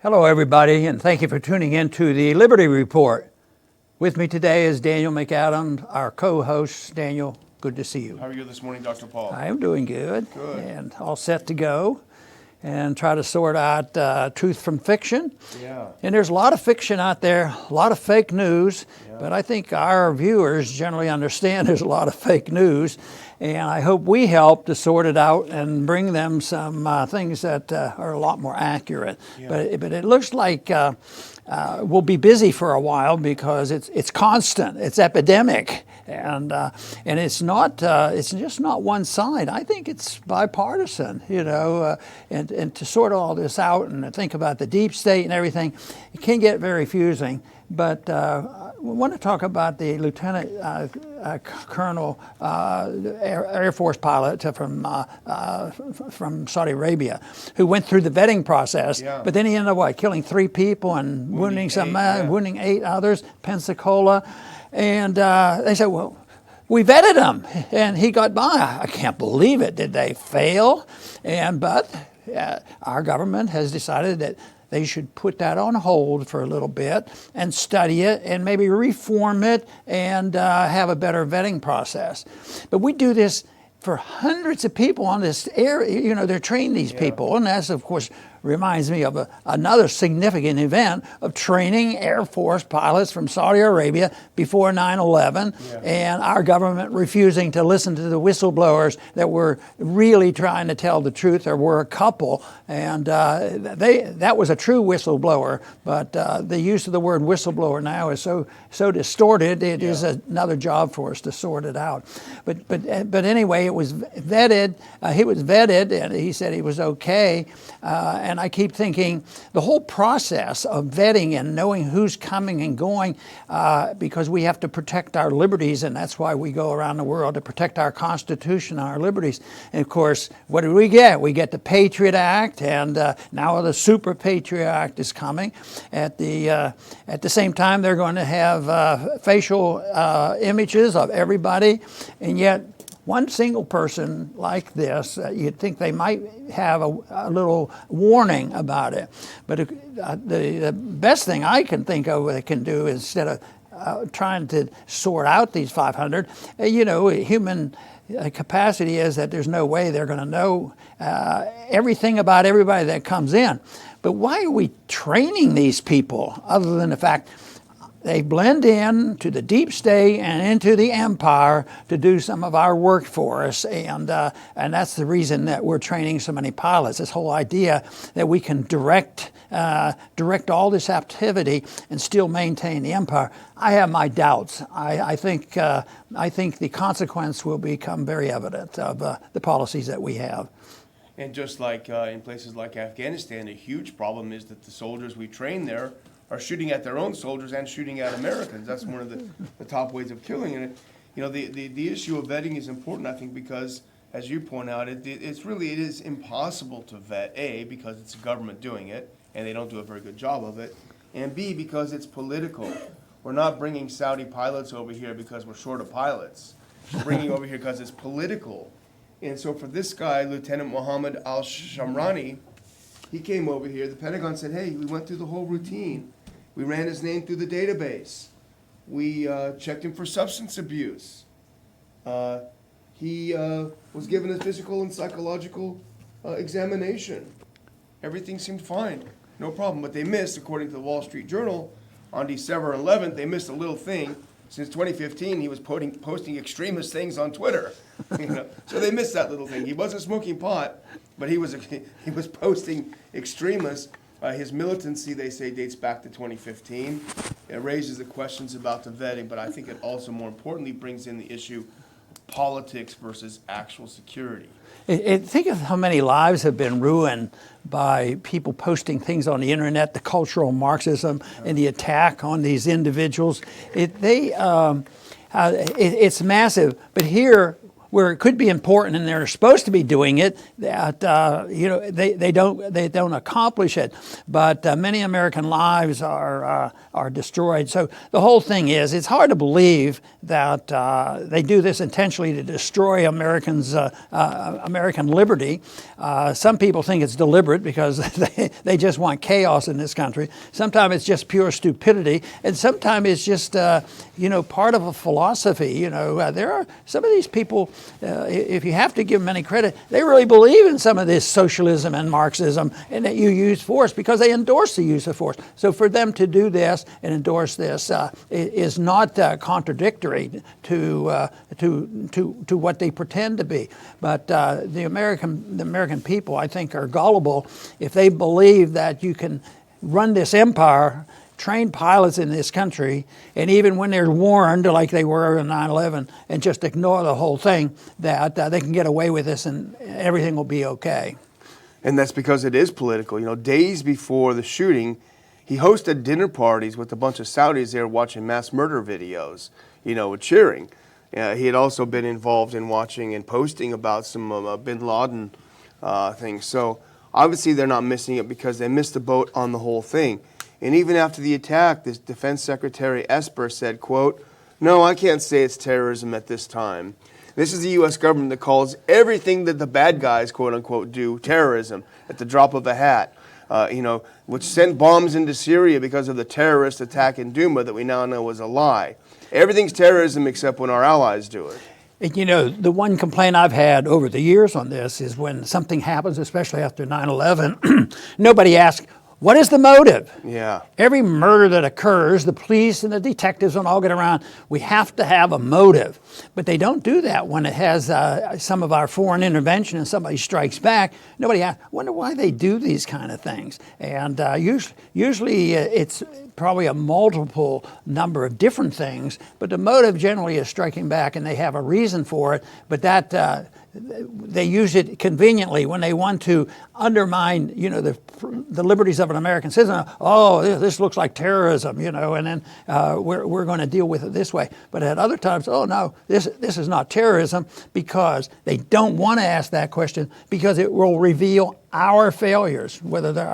Hello, everybody, and thank you for tuning in to the Liberty Report. With me today is Daniel McAdams, our co-host. Daniel, good to see you. How are you this morning, Dr. Paul? I am doing good. Good. And all set to go and try to sort out truth from fiction. Yeah. And there's a lot of fiction out there, a lot of fake news, but I think our viewers generally understand there's a lot of fake news. And I hope we help to sort it out and bring them some things that are a lot more accurate. Yeah. But it looks like we'll be busy for a while because it's constant, it's epidemic, and it's not it's just not one side. I think it's bipartisan, and to sort all this out and to think about the deep state and everything, it can get very confusing. But we want to talk about the Lieutenant Colonel Air Force pilot from Saudi Arabia who went through the vetting process, but then he ended up killing 3 people and wounding 8 others, Pensacola. And they said, well, we vetted him and he got by. I can't believe it. Did they fail? But our government has decided that they should put that on hold for a little bit and study it and maybe reform it and have a better vetting process. But we do this for hundreds of people on this air. They're training these people, and that's, of course, reminds me of another significant event of training Air Force pilots from Saudi Arabia before 9/11, and our government refusing to listen to the whistleblowers that were really trying to tell the truth. There were a couple, and that was a true whistleblower, but the use of the word whistleblower now is so distorted. It is another job for us to sort it out. But anyway, it was vetted. He was vetted, and he said he was okay. And I keep thinking the whole process of vetting and knowing who's coming and going, because we have to protect our liberties, and that's why we go around the world, to protect our Constitution and our liberties. And of course, what do we get? We get the Patriot Act, and now the Super Patriot Act is coming. At the same time, they're going to have facial images of everybody, and yet one single person like this, you'd think they might have a little warning about it. But the best thing I can think of they can do is, instead of trying to sort out these 500, human capacity is that there's no way they're going to know everything about everybody that comes in. But why are we training these people, other than the fact they blend in to the deep state and into the empire to do some of our work for us, and that's the reason that we're training so many pilots. This whole idea that we can direct all this activity and still maintain the empire. I have my doubts. I think the consequence will become very evident of the policies that we have. And just like in places like Afghanistan, a huge problem is that the soldiers we train there are shooting at their own soldiers and shooting at Americans. That's one of the top ways of killing. And the issue of vetting is important, I think, because, as you point out, it is impossible to vet. A, because it's the government doing it, and they don't do a very good job of it, and B, because it's political. We're not bringing Saudi pilots over here because we're short of pilots. We're bringing over here because it's political. And so for this guy, Lieutenant Mohammed al-Shamrani, he came over here. The Pentagon said, hey, we went through the whole routine. We ran his name through the database. We checked him for substance abuse. He was given a physical and psychological examination. Everything seemed fine, no problem. But they missed, according to the Wall Street Journal, on December 11th, they missed a little thing. Since 2015, he was posting extremist things on Twitter. So they missed that little thing. He wasn't smoking pot, but he was posting extremists. His militancy, they say, dates back to 2015. It raises the questions about the vetting, but I think it also, more importantly, brings in the issue of politics versus actual security. Think of how many lives have been ruined by people posting things on the internet, the cultural Marxism and the attack on these individuals. It's massive, but here where it could be important and they're supposed to be doing it, that they don't accomplish it. But many American lives are destroyed. So the whole thing is, it's hard to believe that they do this intentionally to destroy American liberty. Some people think it's deliberate because they just want chaos in this country. Sometimes it's just pure stupidity, and sometimes it's just part of a philosophy. There are some of these people. If you have to give them any credit, they really believe in some of this socialism and Marxism, and that you use force because they endorse the use of force. So for them to do this and endorse this is not contradictory to what they pretend to be. But the American people, I think, are gullible if they believe that you can run this empire, train pilots in this country, and even when they're warned, like they were in 9/11, and just ignore the whole thing, that they can get away with this and everything will be okay. And that's because it is political. Days before the shooting, he hosted dinner parties with a bunch of Saudis there watching mass murder videos, cheering. He had also been involved in watching and posting about some bin Laden things. So obviously they're not missing it because they missed the boat on the whole thing. And even after the attack, this Defense Secretary Esper said, quote, "No, I can't say it's terrorism at this time. This is the U.S. government that calls everything that the bad guys, quote unquote, do terrorism at the drop of a hat. Which sent bombs into Syria because of the terrorist attack in Douma that we now know was a lie. Everything's terrorism except when our allies do it." The one complaint I've had over the years on this is when something happens, especially after 9/11, nobody asks, what is the motive? Yeah. Every murder that occurs, the police and the detectives don't all get around. We have to have a motive. But they don't do that when it has some of our foreign intervention and somebody strikes back. Nobody asks, wonder why they do these kind of things. And usually it's probably a multiple number of different things, but the motive generally is striking back and they have a reason for it. But that they use it conveniently when they want to undermine, the liberties of an American citizen. Oh, this looks like terrorism, and then we're going to deal with it this way. But at other times, oh no, this is not terrorism, because they don't want to ask that question because it will reveal our failures, whether they're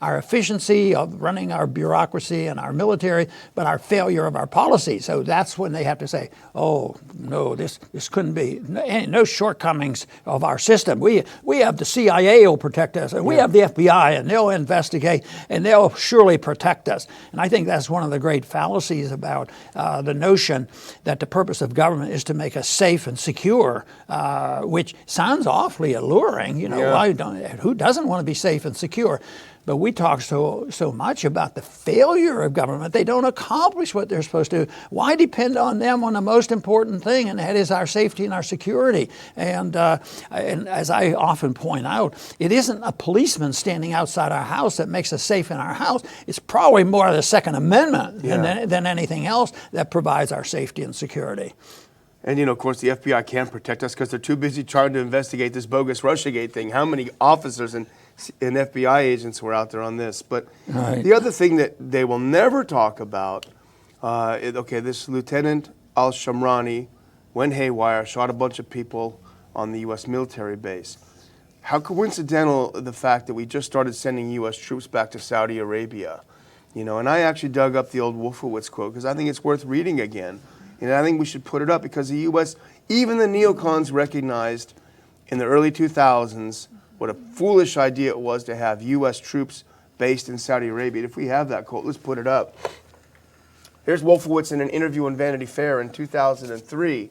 our efficiency of running our bureaucracy and our military, but our failure of our policy. So that's when they have to say, oh no, this couldn't be, no shortcomings of our system. We have the CIA will protect us, and we have the FBI, and they'll investigate, and they'll surely protect us. And I think that's one of the great fallacies about the notion that the purpose of government is to make us safe and secure, which sounds awfully alluring. Who doesn't want to be safe and secure? But we talk so much about the failure of government. They don't accomplish what they're supposed to do. Why depend on them on the most important thing, and that is our safety and our security? And as I often point out, it isn't a policeman standing outside our house that makes us safe in our house. It's probably more the Second Amendment than anything else that provides our safety and security. And, of course, the FBI can't protect us because they're too busy trying to investigate this bogus Russiagate thing. How many officers and FBI agents were out there on this? But the other thing that they will never talk about, this Lieutenant al-Shamrani went haywire, shot a bunch of people on the U.S. military base. How coincidental the fact that we just started sending U.S. troops back to Saudi Arabia. And I actually dug up the old Wolfowitz quote because I think it's worth reading again. And I think we should put it up because the U.S., even the neocons recognized in the early 2000s what a foolish idea it was to have U.S. troops based in Saudi Arabia. If we have that quote, let's put it up. Here's Wolfowitz in an interview on Vanity Fair in 2003.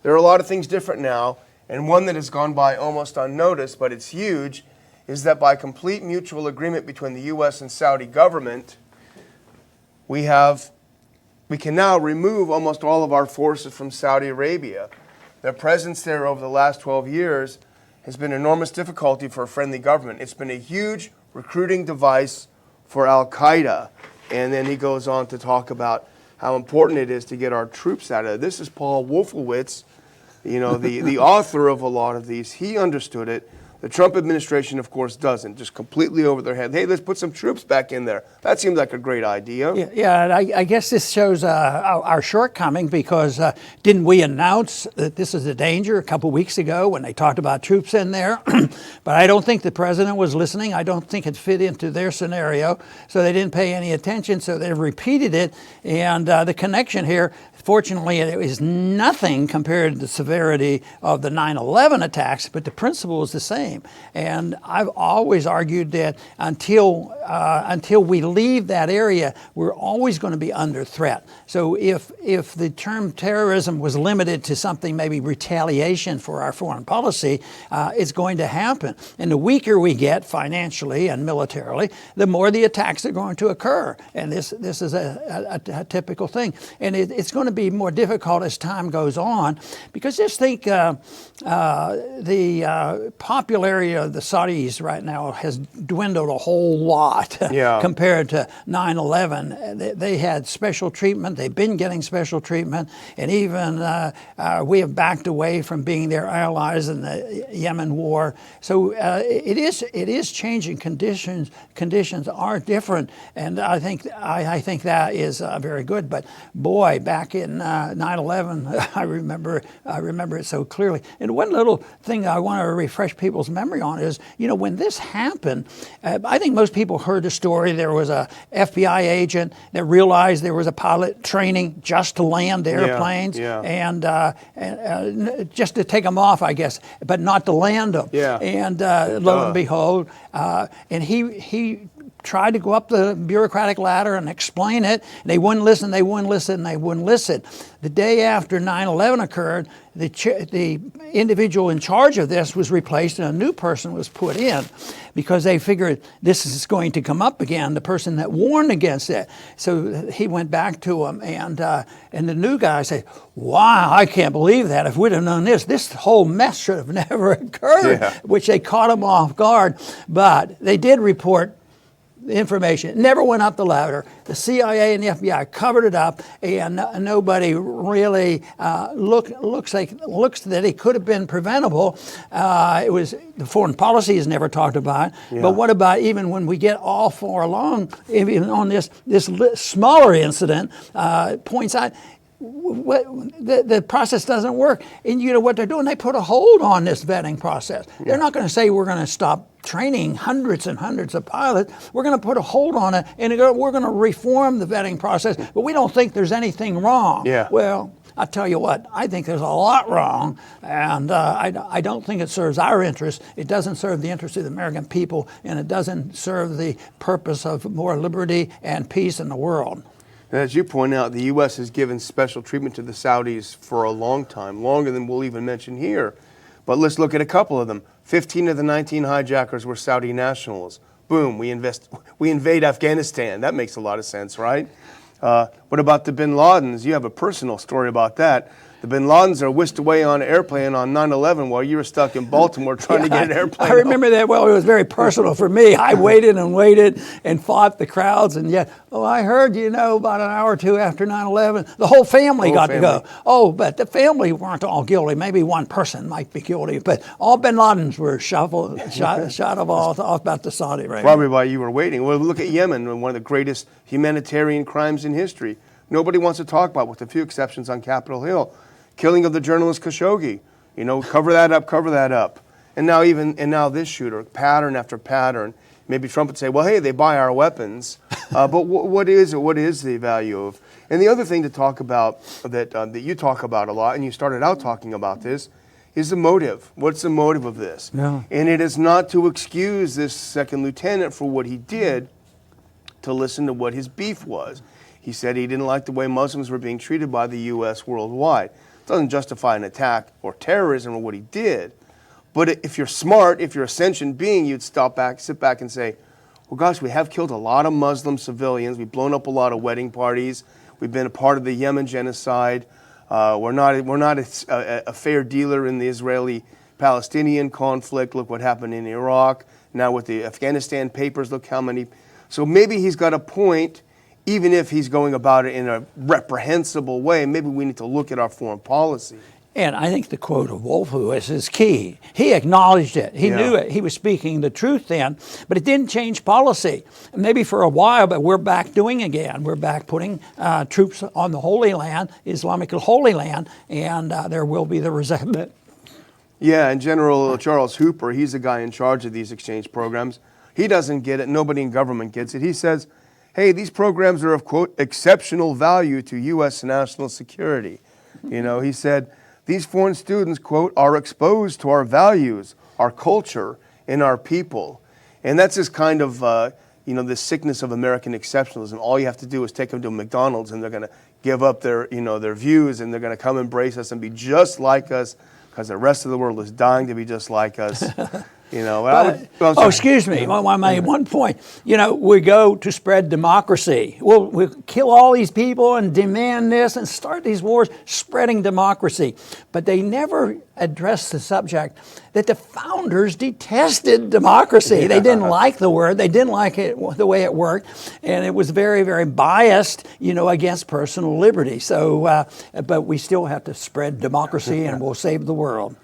There are a lot of things different now, and one that has gone by almost unnoticed, but it's huge, is that by complete mutual agreement between the U.S. and Saudi government, we can now remove almost all of our forces from Saudi Arabia. Their presence there over the last 12 years has been enormous difficulty for a friendly government. It's been a huge recruiting device for Al-Qaeda. And then he goes on to talk about how important it is to get our troops out of it. This is Paul Wolfowitz, the author of a lot of these. He understood it. The Trump administration, of course, doesn't. Just completely over their head. Hey, let's put some troops back in there. That seems like a great idea. Yeah, and I guess this shows our shortcoming, because didn't we announce that this is a danger a couple weeks ago when they talked about troops in there? But I don't think the president was listening. I don't think it fit into their scenario, so they didn't pay any attention, so they repeated it. And the connection here, fortunately, it is nothing compared to the severity of the 9/11 attacks, but the principle is the same. And I've always argued that until we leave that area, we're always going to be under threat. So if the term terrorism was limited to something, maybe retaliation for our foreign policy, it's going to happen. And the weaker we get financially and militarily, the more the attacks are going to occur. And this is a typical thing. And it's going to be more difficult as time goes on, because just think the popularity of the Saudis right now has dwindled a whole lot compared to 9/11. They had special treatment. They've been getting special treatment, and even we have backed away from being their allies in the Yemen war. So it is changing. Conditions are different, and I think that is very good. But boy, back in 9/11, I remember it so clearly. And one little thing I want to refresh people's memory on is, when this happened, I think most people heard the story. There was a FBI agent that realized there was a pilot training just to land airplanes and just to take them off, I guess, but not to land them. And lo and behold, and he tried to go up the bureaucratic ladder and explain it. They wouldn't listen. The day after 9/11 occurred, the individual in charge of this was replaced and a new person was put in, because they figured this is going to come up again, the person that warned against it. So he went back to him, and the new guy said, "Wow, I can't believe that. If we'd have known this whole mess should have never occurred," which they caught him off guard. But they did report the information. It never went up the ladder. The CIA and the FBI covered it up, and nobody really looks that it could have been preventable. It was, the foreign policy is never talked about. But what about even when we get all far along, even on this smaller incident, points out the process doesn't work. And you know what they're doing? They put a hold on this vetting process. They're not going to say we're going to stop training hundreds and hundreds of pilots. We're going to put a hold on it, and we're going to reform the vetting process, but we don't think there's anything wrong. Well, I tell you what, I think there's a lot wrong, and I don't think it serves our interests. It doesn't serve the interests of the American people, and it doesn't serve the purpose of more liberty and peace in the world. As you point out, the U.S. has given special treatment to the Saudis for a long time, longer than we'll even mention here. But let's look at a couple of them. 15 of the 19 hijackers were Saudi nationals. Boom, we invade Afghanistan. That makes a lot of sense, right? What about the bin Ladens? You have a personal story about that. The bin Ladens are whisked away on an airplane on 9/11 while you were stuck in Baltimore trying to get an airplane. I remember that well. It was very personal for me. I waited and fought the crowds, and yet, I heard, about an hour or two after 9/11, the whole family got to go. Oh, but the family weren't all guilty. Maybe one person might be guilty, but all bin Ladens were shot off about the Saudi Arabia. Probably why you were waiting. Well, look at Yemen, one of the greatest humanitarian crimes in history. Nobody wants to talk about, with a few exceptions on Capitol Hill. Killing of the journalist Khashoggi, cover that up. And now this shooter, pattern after pattern. Maybe Trump would say, well, hey, they buy our weapons. But what is the value of? And the other thing to talk about that you talk about a lot, and you started out talking about this, is the motive. What's the motive of this? And it is not to excuse this second lieutenant for what he did, to listen to what his beef was. He said he didn't like the way Muslims were being treated by the U.S. worldwide. Doesn't justify an attack or terrorism or what he did. But if you're smart, if you're a sentient being, you'd sit back and say, well, gosh, we have killed a lot of Muslim civilians. We've blown up a lot of wedding parties. We've been a part of the Yemen genocide. We're not a fair dealer in the Israeli-Palestinian conflict. Look what happened in Iraq. Now with the Afghanistan papers, look how many. So maybe he's got a point. Even if he's going about it in a reprehensible way, maybe we need to look at our foreign policy. And I think the quote of Wolfe is key. He acknowledged it. He knew it. He was speaking the truth then, but it didn't change policy. Maybe for a while, but we're back doing again. We're back putting troops on the Holy Land, Islamic Holy Land, and there will be the resentment. Yeah, and General Charles Hooper, he's the guy in charge of these exchange programs. He doesn't get it. Nobody in government gets it. He says, hey, these programs are of, quote, exceptional value to U.S. national security. You know, he said, these foreign students, quote, are exposed to our values, our culture, and our people. And that's just kind of, the sickness of American exceptionalism. All you have to do is take them to McDonald's and they're going to give up their views and they're going to come embrace us and be just like us because the rest of the world is dying to be just like us. Excuse me. I made one point. We go to spread democracy. We kill all these people and demand this and start these wars spreading democracy. But they never address the subject that the founders detested democracy. They didn't like the word. They didn't like it the way it worked. And it was very, very biased, against personal liberty. So, but we still have to spread democracy and we'll save the world.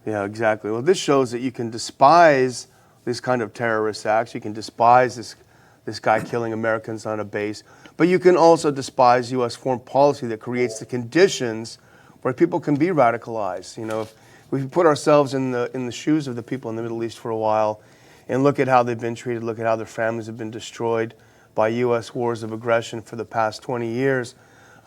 Yeah, exactly. Well, this shows that you can despise this kind of terrorist acts. You can despise this guy killing Americans on a base. But you can also despise U.S. foreign policy that creates the conditions where people can be radicalized. If we put ourselves in the shoes of the people in the Middle East for a while and look at how they've been treated, look at how their families have been destroyed by U.S. wars of aggression for the past 20 years,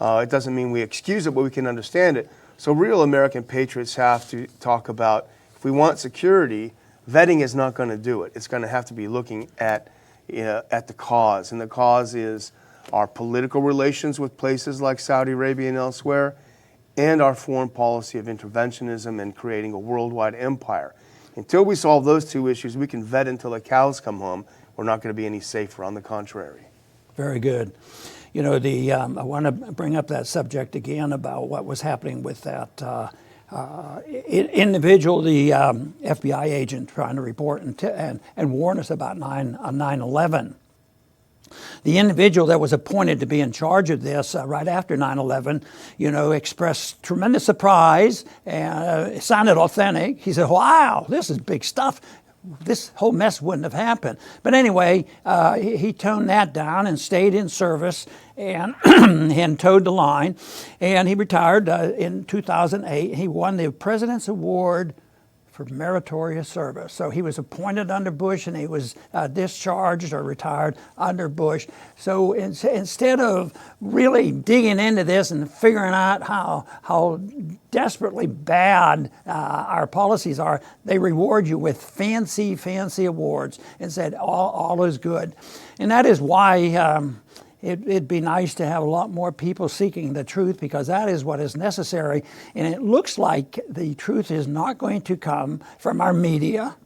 it doesn't mean we excuse it, but we can understand it. So real American patriots have to talk about, if we want security, vetting is not going to do it. It's going to have to be looking at the cause. And the cause is our political relations with places like Saudi Arabia and elsewhere, and our foreign policy of interventionism and creating a worldwide empire. Until we solve those two issues, we can vet until the cows come home. We're not going to be any safer, on the contrary. Very good. I want to bring up that subject again about what was happening with that individual, the FBI agent trying to report and warn us about 9/11. The individual that was appointed to be in charge of this right after 9/11, expressed tremendous surprise and it sounded authentic. He said, wow, this is big stuff. This whole mess wouldn't have happened. But anyway, he toned that down and stayed in service and, and towed the line. And he retired in 2008. He won the President's Award for meritorious service. So he was appointed under Bush and he was discharged or retired under Bush. So instead of really digging into this and figuring out how desperately bad our policies are, they reward you with fancy awards and said all is good. And that is why it'd be nice to have a lot more people seeking the truth, because that is what is necessary. And it looks like the truth is not going to come from our media.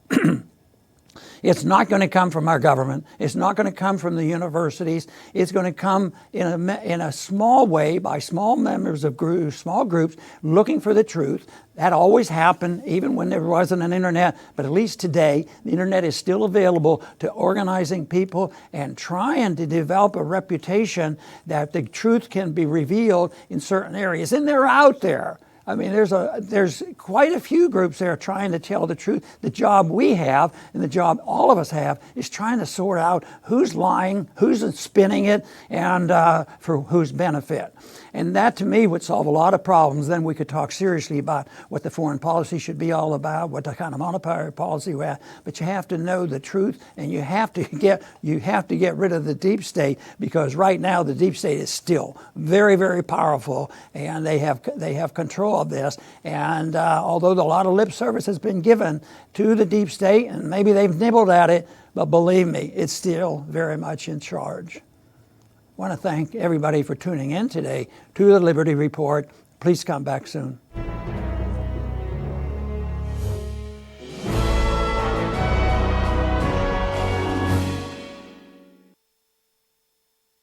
It's not going to come from our government. It's not going to come from the universities. It's going to come in a small way by small members of groups, small groups looking for the truth. That always happened, even when there wasn't an internet. But at least today, the internet is still available to organizing people and trying to develop a reputation that the truth can be revealed in certain areas. And they're out there. I mean, there's quite a few groups there trying to tell the truth. The job we have, and the job all of us have, is trying to sort out who's lying, who's spinning it, and for whose benefit. And that, to me, would solve a lot of problems. Then we could talk seriously about what the foreign policy should be all about, what the kind of monetary policy we have. But you have to know the truth, and you have to get rid of the deep state, because right now the deep state is still very, very powerful, and they have control of this. And although a lot of lip service has been given to the deep state, and maybe they've nibbled at it, but believe me, it's still very much in charge. I want to thank everybody for tuning in today to the Liberty Report. Please come back soon.